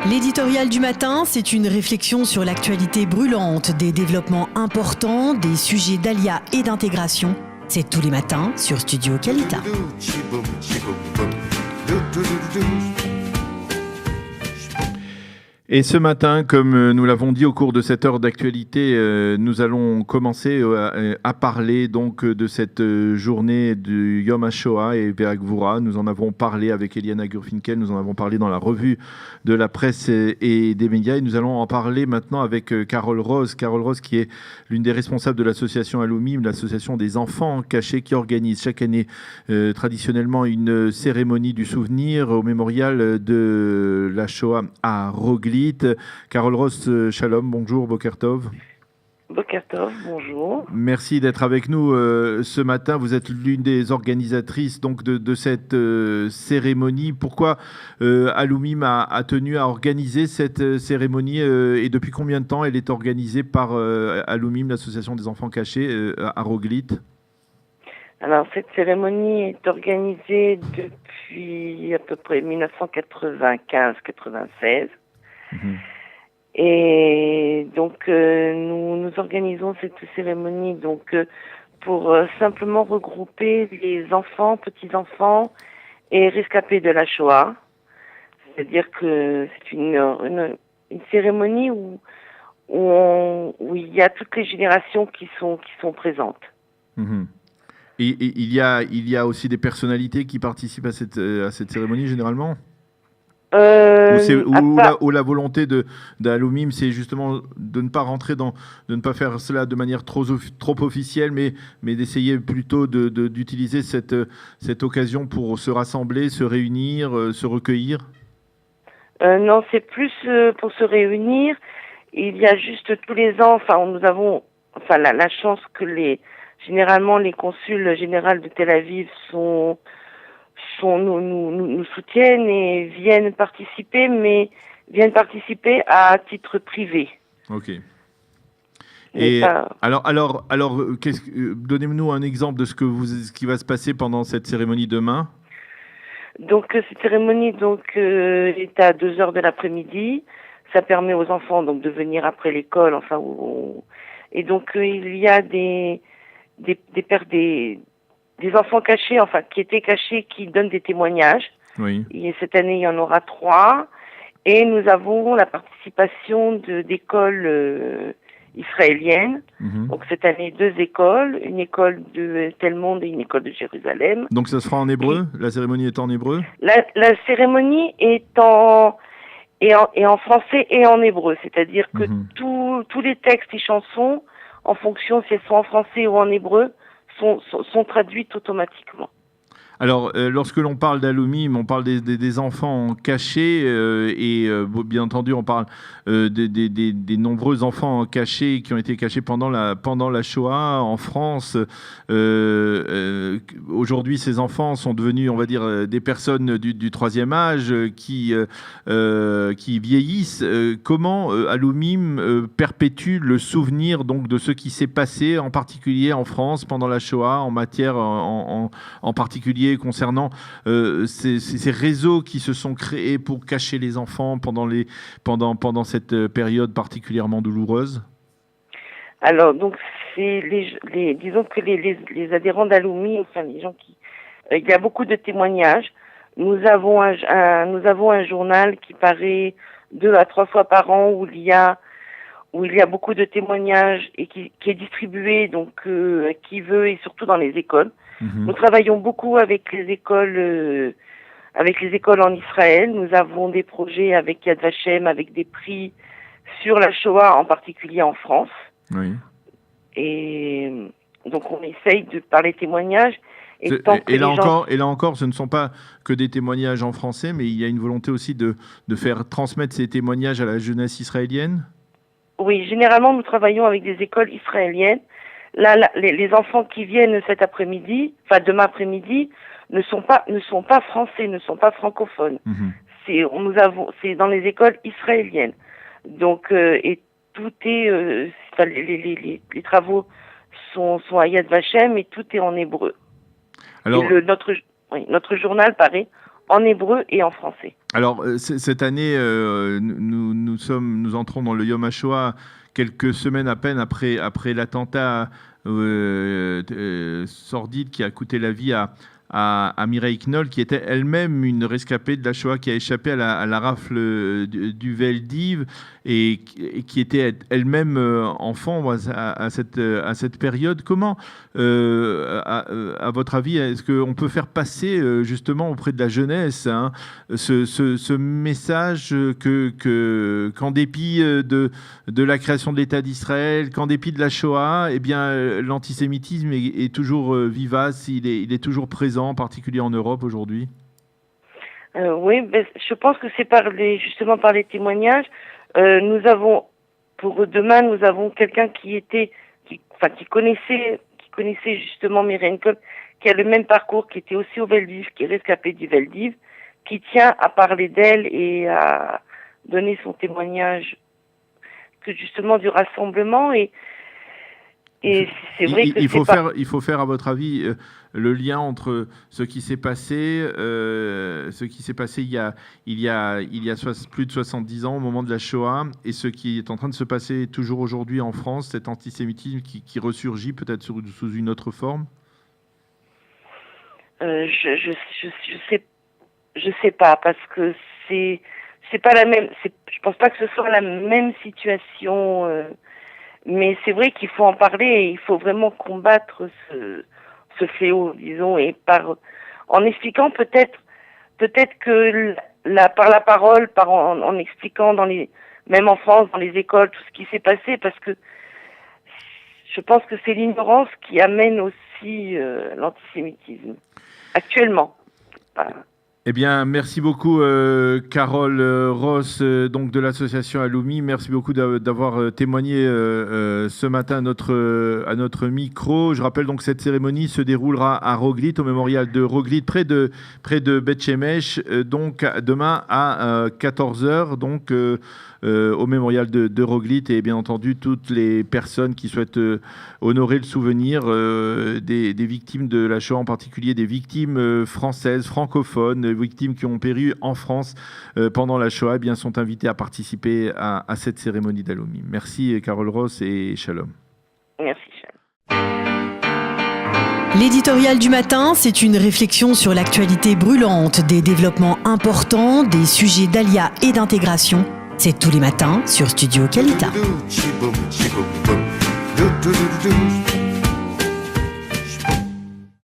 L'éditorial du matin, c'est une réflexion sur l'actualité brûlante, des développements importants, des sujets d'alia et d'intégration. C'est tous les matins sur Studio Kalita. Et ce matin, comme nous l'avons dit au cours de cette heure d'actualité, nous allons commencer à parler donc de cette journée du Yom HaShoah et Be'Gvura. Nous en avons parlé avec Eliana Gurfinkel, nous en avons parlé dans la revue de la presse et des médias. Et nous allons en parler maintenant avec Carole Rose. Carole Rose qui est l'une des responsables de l'association Alumim, l'association des enfants cachés, qui organise chaque année traditionnellement une cérémonie du souvenir au mémorial de la Shoah à Rogli. Carole Rose, shalom, bonjour, Boker Tov. Boker Tov, bonjour. Merci d'être avec nous ce matin. Vous êtes l'une des organisatrices donc de cette cérémonie. Pourquoi Alumim a tenu à organiser cette cérémonie et depuis combien de temps elle est organisée par Alumim, l'association des enfants cachés à Roglit? Alors, cette cérémonie est organisée depuis à peu près 1995-96. Et donc nous organisons cette cérémonie donc pour simplement regrouper les enfants, petits-enfants et rescapés de la Shoah. C'est-à-dire que c'est une cérémonie où il y a toutes les générations qui sont présentes. Et il y a aussi des personnalités qui participent à cette cérémonie généralement? Ou la volonté d'Alumim, c'est justement de ne pas rentrer de ne pas faire cela de manière trop officielle, mais d'essayer plutôt d'utiliser cette occasion pour se rassembler, se réunir, se recueillir? Non, c'est plus pour se réunir. Il y a juste tous les ans, nous avons la chance que généralement les consuls généraux de Tel Aviv nous soutiennent et viennent participer à titre privé. Ok. Et alors, donnez-nous un exemple de ce qui va se passer pendant cette cérémonie demain. Donc cette cérémonie est à 2h de l'après-midi. Ça permet aux enfants donc de venir après l'école, et donc il y a des enfants cachés, qui étaient cachés, qui donnent des témoignages. Oui. Et cette année, il y en aura 3. Et nous avons la participation d'écoles israéliennes. Donc cette année, 2 écoles, une école de Tel Monde et une école de Jérusalem. Donc ça se fera en hébreu? La cérémonie est en hébreu? La cérémonie est en français et en hébreu. C'est-à-dire que tous les textes et chansons, en fonction si elles sont en français ou en hébreu, sont traduites automatiquement. Alors, lorsque l'on parle d'Alumim, on parle des enfants cachés et bien entendu, on parle des nombreux enfants cachés qui ont été cachés pendant la Shoah en France. Aujourd'hui, ces enfants sont devenus, on va dire, des personnes du troisième âge qui vieillissent. Comment Alumim perpétue le souvenir donc de ce qui s'est passé, en particulier en France pendant la Shoah, en matière en particulier concernant ces réseaux qui se sont créés pour cacher les enfants pendant cette période particulièrement douloureuse? Alors, donc, disons que les adhérents d'Alumim, les gens il y a beaucoup de témoignages. Nous avons un journal qui paraît 2 à 3 fois par an où il y a beaucoup de témoignages et qui est distribué, donc, qui veut, et surtout dans les écoles. Nous travaillons beaucoup avec les écoles en Israël. Nous avons des projets avec Yad Vashem, avec des prix sur la Shoah, en particulier en France. Oui. Et donc on essaye par les témoignages. Et là encore, ce ne sont pas que des témoignages en français, mais il y a une volonté aussi de faire transmettre ces témoignages à la jeunesse israélienne? Oui, généralement nous travaillons avec des écoles israéliennes. Là, les enfants qui viennent cet après-midi, demain après-midi, ne sont pas français, ne sont pas francophones. C'est dans les écoles israéliennes. Donc, et tout est, les travaux sont à Yad Vashem et tout est en hébreu. Alors, et notre journal paraît en hébreu et en français. Alors, cette année, nous entrons dans le Yom HaShoah quelques semaines à peine après l'attentat sordide qui a coûté la vie à Mireille Knoll, qui était elle-même une rescapée de la Shoah, qui a échappé à la rafle du Veldiv et qui était elle-même enfant à cette période. Comment, à votre avis, est-ce qu'on peut faire passer justement auprès de la jeunesse ce message qu'en dépit de la création de l'État d'Israël, qu'en dépit de la Shoah, eh bien, l'antisémitisme est toujours vivace, il est toujours présent, en particulier en Europe aujourd'hui? Oui, je pense que c'est justement par les témoignages. Pour demain, nous avons quelqu'un qui connaissait justement Mireille Knoll, qui a le même parcours, qui était aussi au Veldiv, qui est rescapé du Veldiv, qui tient à parler d'elle et à donner son témoignage justement du rassemblement. Et c'est vrai que il faut faire, à votre avis, le lien entre ce qui s'est passé il y a plus de 70 ans au moment de la Shoah et ce qui est en train de se passer toujours aujourd'hui en France, cet antisémitisme qui ressurgit peut-être sous une autre forme. Je sais pas, parce que c'est pas la même. Je pense pas que ce soit la même situation. Mais c'est vrai qu'il faut en parler et il faut vraiment combattre ce fléau, disons, et en expliquant peut-être que par la parole, en expliquant même en France, dans les écoles, tout ce qui s'est passé, parce que je pense que c'est l'ignorance qui amène aussi l'antisémitisme, actuellement. Eh bien, merci beaucoup, Carole Ross, donc de l'association Aloumi. Merci beaucoup d'avoir témoigné ce matin à notre micro. Je rappelle donc que cette cérémonie se déroulera à Roglit, au mémorial de Roglit, près de Beth Shemesh, donc demain à 14h, donc au mémorial de Roglit, et bien entendu toutes les personnes qui souhaitent honorer le souvenir des victimes de la Shoah, en particulier des victimes françaises, francophones, victimes qui ont péri en France pendant la Shoah, eh bien, sont invitées à participer à cette cérémonie d'Aloumi. Merci Carole Ross et shalom. Merci, shalom. L'éditorial du matin, c'est une réflexion sur l'actualité brûlante, des développements importants, des sujets d'Alia et d'intégration. C'est tous les matins sur Studio Kalita.